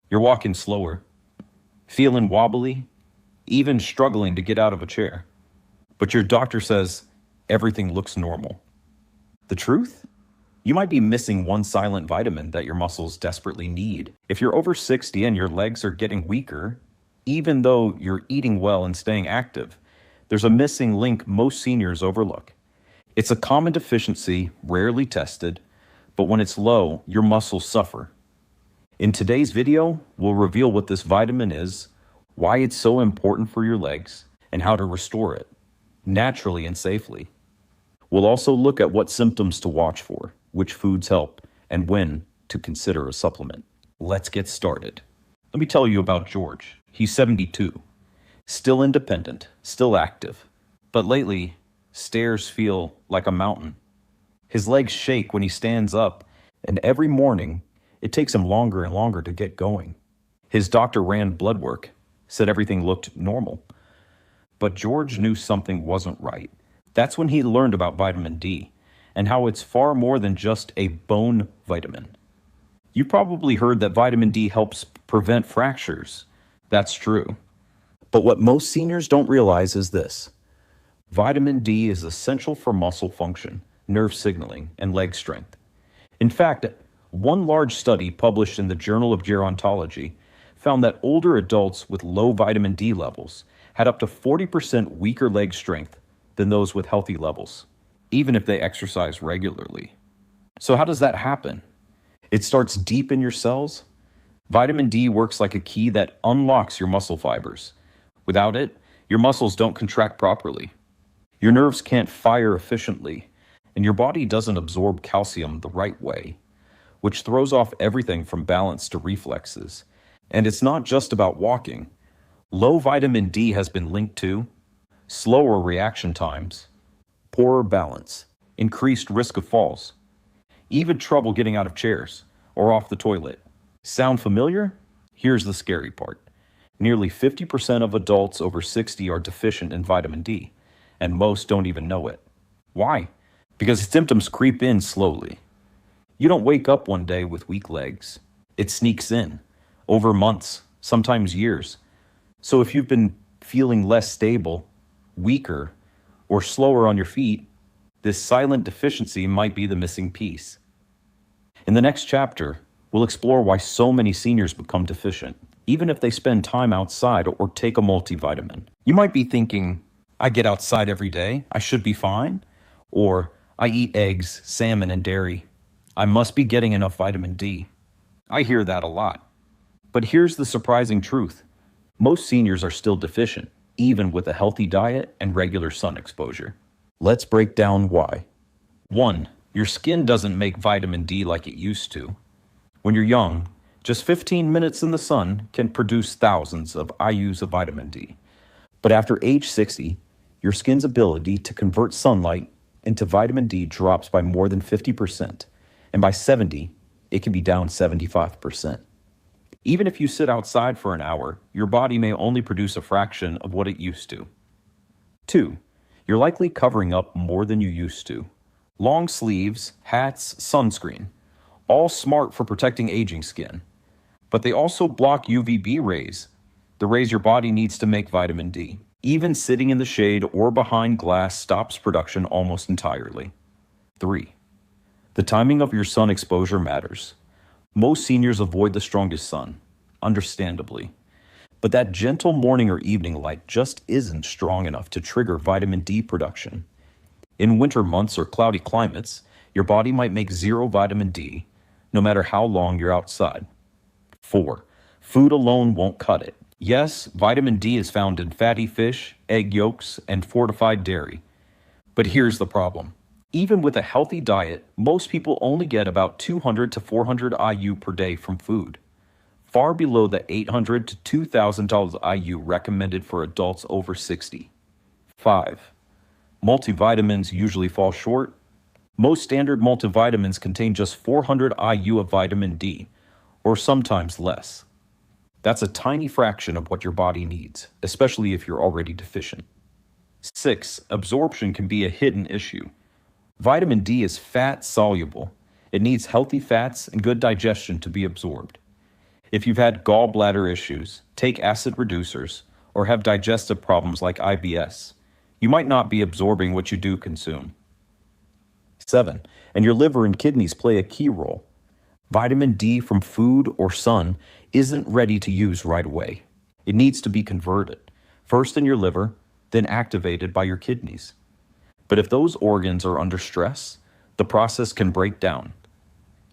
You're walking slower, feeling wobbly, even struggling to get out of a chair. But your doctor says everything looks normal. The truth? You might be missing one silent vitamin that your muscles desperately need. If you're over 60 and your legs are getting weaker, even though you're eating well and staying active, there's a missing link most seniors overlook. It's a common deficiency, rarely tested, but when it's low, your muscles suffer. In today's video, we'll reveal what this vitamin is, why it's so important for your legs, and how to restore it, naturally and safely. We'll also look at what symptoms to watch for, which foods help, and when to consider a supplement. Let's get started. Let me tell you about George. He's 72, still independent, still active, but lately, stairs feel like a mountain. His legs shake when he stands up, and every morning, it takes him longer and longer to get going. His doctor ran blood work, said everything looked normal. But George knew something wasn't right. That's when he learned about vitamin D and how it's far more than just a bone vitamin. You probably heard that vitamin D helps prevent fractures. That's true. But what most seniors don't realize is this. Vitamin D is essential for muscle function, nerve signaling, and leg strength. In fact, one large study published in the Journal of Gerontology found that older adults with low vitamin D levels had up to 40% weaker leg strength than those with healthy levels, even if they exercise regularly. So how does that happen? It starts deep in your cells. Vitamin D works like a key that unlocks your muscle fibers. Without it, your muscles don't contract properly. Your nerves can't fire efficiently, and your body doesn't absorb calcium the right way, which throws off everything from balance to reflexes. And it's not just about walking. Low vitamin D has been linked to slower reaction times, poorer balance, increased risk of falls, even trouble getting out of chairs or off the toilet. Sound familiar? Here's the scary part. Nearly 50% of adults over 60 are deficient in vitamin D, and most don't even know it. Why? Because symptoms creep in slowly. You don't wake up one day with weak legs. It sneaks in over months, sometimes years. So if you've been feeling less stable, weaker, or slower on your feet, this silent deficiency might be the missing piece. In the next chapter, we'll explore why so many seniors become deficient, even if they spend time outside or take a multivitamin. You might be thinking, I get outside every day, I should be fine. Or, I eat eggs, salmon, and dairy. I must be getting enough vitamin D. I hear that a lot. But here's the surprising truth. Most seniors are still deficient, even with a healthy diet and regular sun exposure. Let's break down why. 1. Your skin doesn't make vitamin D like it used to. When you're young, just 15 minutes in the sun can produce thousands of IUs of vitamin D. But after age 60, your skin's ability to convert sunlight into vitamin D drops by more than 50%. And by 70, it can be down 75%. Even if you sit outside for an hour, your body may only produce a fraction of what it used to. 2. You're likely covering up more than you used to. Long sleeves, hats, sunscreen, all smart for protecting aging skin. But they also block UVB rays, the rays your body needs to make vitamin D. Even sitting in the shade or behind glass stops production almost entirely. 3. The timing of your sun exposure matters. Most seniors avoid the strongest sun, understandably. But that gentle morning or evening light just isn't strong enough to trigger vitamin D production. In winter months or cloudy climates, your body might make zero vitamin D, no matter how long you're outside. 4. Food alone won't cut it. Yes, vitamin D is found in fatty fish, egg yolks, and fortified dairy. But here's the problem. Even with a healthy diet, most people only get about 200 to 400 IU per day from food, far below the 800 to 2,000 IU recommended for adults over 60. 5. Multivitamins usually fall short. Most standard multivitamins contain just 400 IU of vitamin D, or sometimes less. That's a tiny fraction of what your body needs, especially if you're already deficient. 6. Absorption can be a hidden issue. Vitamin D is fat soluble. It needs healthy fats and good digestion to be absorbed. If you've had gallbladder issues, take acid reducers, or have digestive problems like IBS, you might not be absorbing what you do consume. 7. And your liver and kidneys play a key role. Vitamin D from food or sun isn't ready to use right away. It needs to be converted, first in your liver, then activated by your kidneys. But if those organs are under stress, the process can break down,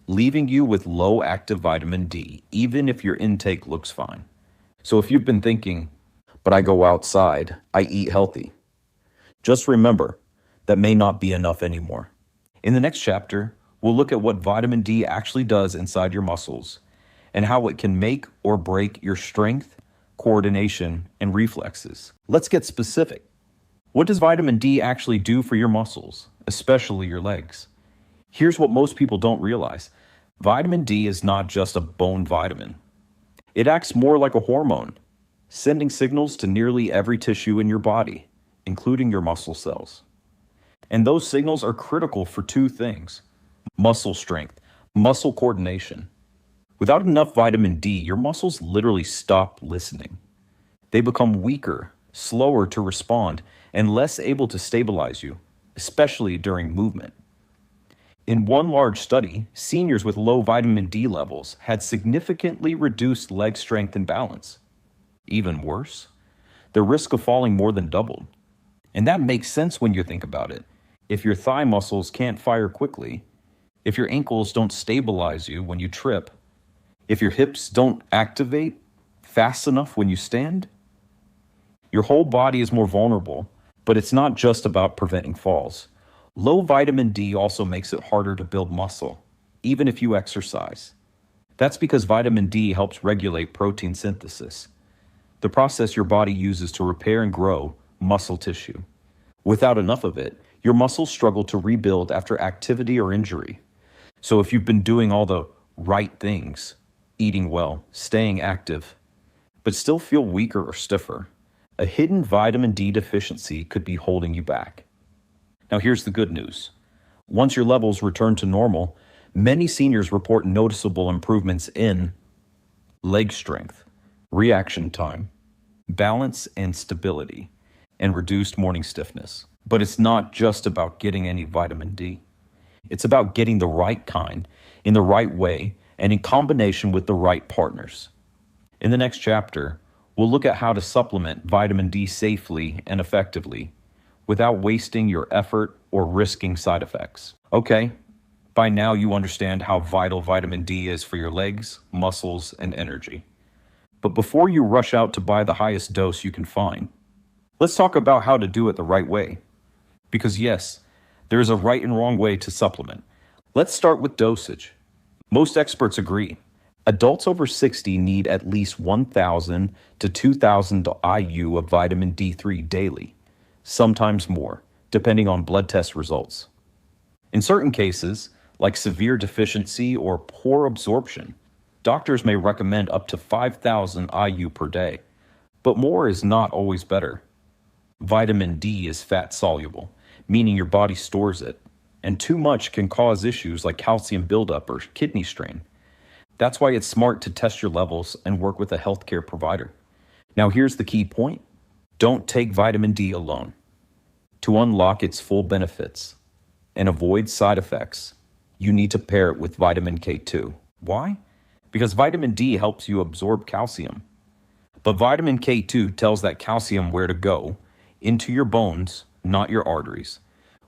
leaving you with low active vitamin D, even if your intake looks fine. So if you've been thinking, but I go outside, I eat healthy, just remember that may not be enough anymore. In the next chapter, we'll look at what vitamin D actually does inside your muscles and how it can make or break your strength, coordination, and reflexes. Let's get specific. What does vitamin D actually do for your muscles, especially your legs? Here's what most people don't realize. Vitamin D is not just a bone vitamin. It acts more like a hormone, sending signals to nearly every tissue in your body, including your muscle cells. And those signals are critical for two things: muscle strength, muscle coordination. Without enough vitamin D, your muscles literally stop listening. They become weaker, slower to respond, and less able to stabilize you, especially during movement. In one large study, seniors with low vitamin D levels had significantly reduced leg strength and balance. Even worse, their risk of falling more than doubled. And that makes sense when you think about it. If your thigh muscles can't fire quickly, if your ankles don't stabilize you when you trip, if your hips don't activate fast enough when you stand, your whole body is more vulnerable. But it's not just about preventing falls. Low vitamin D also makes it harder to build muscle, even if you exercise. That's because vitamin D helps regulate protein synthesis, the process your body uses to repair and grow muscle tissue. Without enough of it, your muscles struggle to rebuild after activity or injury. So if you've been doing all the right things, eating well, staying active, but still feel weaker or stiffer, a hidden vitamin D deficiency could be holding you back. Now here's the good news. Once your levels return to normal, many seniors report noticeable improvements in leg strength, reaction time, balance and stability, and reduced morning stiffness. But it's not just about getting any vitamin D. It's about getting the right kind, in the right way, and in combination with the right partners. In the next chapter, we'll look at how to supplement vitamin D safely and effectively without wasting your effort or risking side effects. Okay, by now you understand how vital vitamin D is for your legs, muscles, and energy. But before you rush out to buy the highest dose you can find, let's talk about how to do it the right way. Because yes, there is a right and wrong way to supplement. Let's start with dosage. Most experts agree. Adults over 60 need at least 1,000 to 2,000 IU of vitamin D3 daily, sometimes more, depending on blood test results. In certain cases, like severe deficiency or poor absorption, doctors may recommend up to 5,000 IU per day, but more is not always better. Vitamin D is fat soluble, meaning your body stores it, and too much can cause issues like calcium buildup or kidney strain. That's why it's smart to test your levels and work with a healthcare provider. Now here's the key point. Don't take vitamin D alone. To unlock its full benefits and avoid side effects, you need to pair it with vitamin K2. Why? Because vitamin D helps you absorb calcium. But vitamin K2 tells that calcium where to go, into your bones, not your arteries.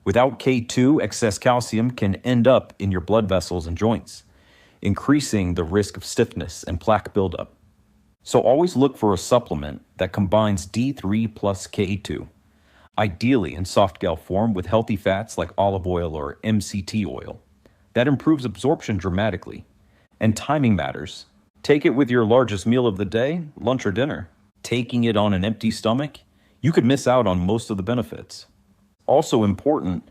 Without K2, excess calcium can end up in your blood vessels and joints, increasing the risk of stiffness and plaque buildup. So always look for a supplement that combines D3 plus K2, ideally in soft gel form with healthy fats like olive oil or MCT oil. That improves absorption dramatically. And timing matters. Take it with your largest meal of the day, lunch or dinner. Taking it on an empty stomach, you could miss out on most of the benefits. Also important,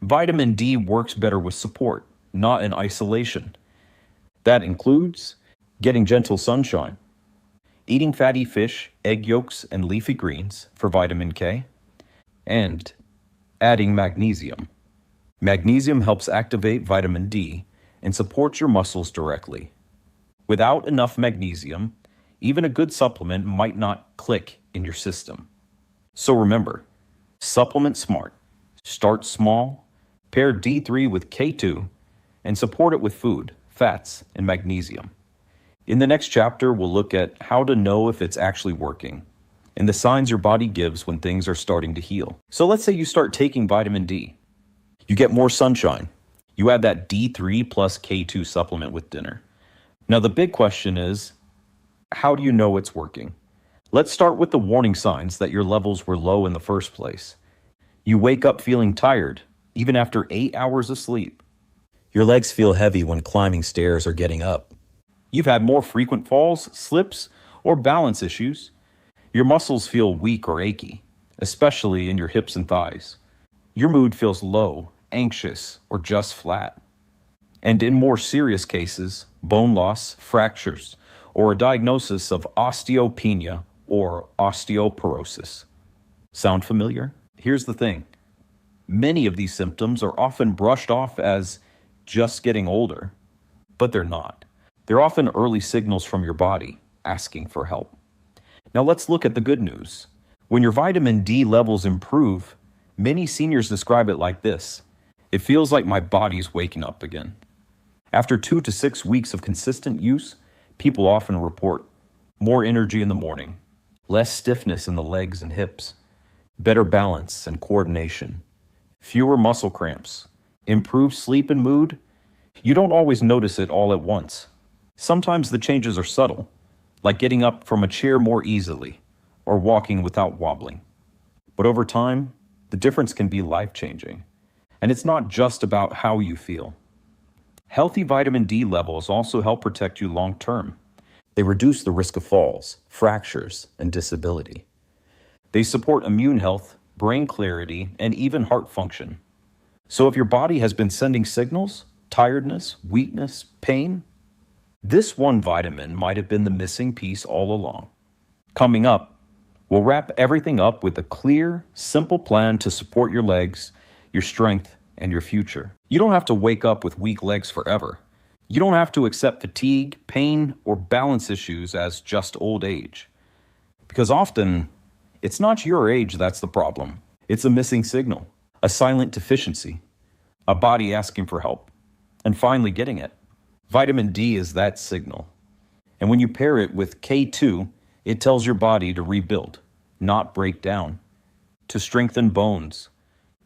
vitamin D works better with support, not in isolation. That includes getting gentle sunshine, eating fatty fish, egg yolks, and leafy greens for vitamin K, and adding magnesium. Magnesium helps activate vitamin D and supports your muscles directly. Without enough magnesium, even a good supplement might not click in your system. So remember, supplement smart. Start small, pair D3 with K2, and support it with food, fats, and magnesium. In the next chapter, we'll look at how to know if it's actually working and the signs your body gives when things are starting to heal. So let's say you start taking vitamin D. You get more sunshine. You add that D3 plus K2 supplement with dinner. Now, the big question is, how do you know it's working? Let's start with the warning signs that your levels were low in the first place. You wake up feeling tired, even after 8 hours of sleep. Your legs feel heavy when climbing stairs or getting up. You've had more frequent falls, slips, or balance issues. Your muscles feel weak or achy, especially in your hips and thighs. Your mood feels low, anxious, or just flat. And in more serious cases, bone loss, fractures, or a diagnosis of osteopenia or osteoporosis. Sound familiar? Here's the thing. Many of these symptoms are often brushed off as just getting older, but they're not. They're often early signals from your body asking for help. Now let's look at the good news. When your vitamin D levels improve, many seniors describe it like this. It feels like my body's waking up again. After 2 to 6 weeks of consistent use, people often report more energy in the morning, less stiffness in the legs and hips, better balance and coordination, fewer muscle cramps, improved sleep and mood. You don't always notice it all at once. Sometimes the changes are subtle, like getting up from a chair more easily or walking without wobbling. But over time, the difference can be life-changing. And it's not just about how you feel. Healthy vitamin D levels also help protect you long-term. They reduce the risk of falls, fractures, and disability. They support immune health, brain clarity, and even heart function. So if your body has been sending signals, tiredness, weakness, pain, this one vitamin might have been the missing piece all along. Coming up, we'll wrap everything up with a clear, simple plan to support your legs, your strength, and your future. You don't have to wake up with weak legs forever. You don't have to accept fatigue, pain, or balance issues as just old age. Because often, it's not your age that's the problem. It's a missing signal, a silent deficiency, a body asking for help, and finally getting it. Vitamin D is that signal. And when you pair it with K2, it tells your body to rebuild, not break down, to strengthen bones,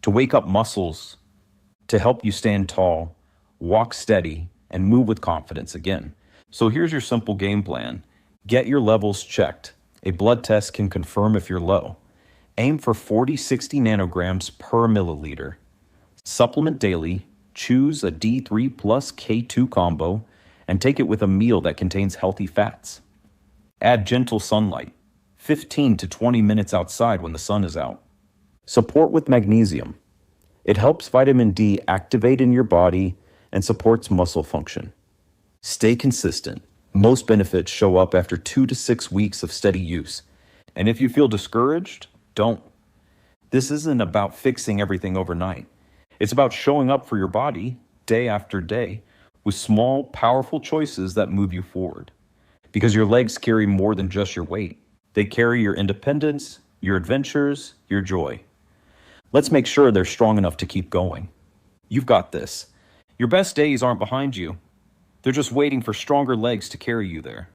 to wake up muscles, to help you stand tall, walk steady, and move with confidence again. So here's your simple game plan. Get your levels checked. A blood test can confirm if you're low. Aim for 40-60 nanograms per milliliter. Supplement daily. Choose a D3 plus K2 combo and take it with a meal that contains healthy fats. Add gentle sunlight, 15 to 20 minutes outside when the sun is out. Support with magnesium. It helps vitamin D activate in your body and supports muscle function. Stay consistent. Most benefits show up after 2 to 6 weeks of steady use. And if you feel discouraged, don't. This isn't about fixing everything overnight. It's about showing up for your body day after day with small, powerful choices that move you forward. Because your legs carry more than just your weight. They carry your independence, your adventures, your joy. Let's make sure they're strong enough to keep going. You've got this. Your best days aren't behind you. They're just waiting for stronger legs to carry you there.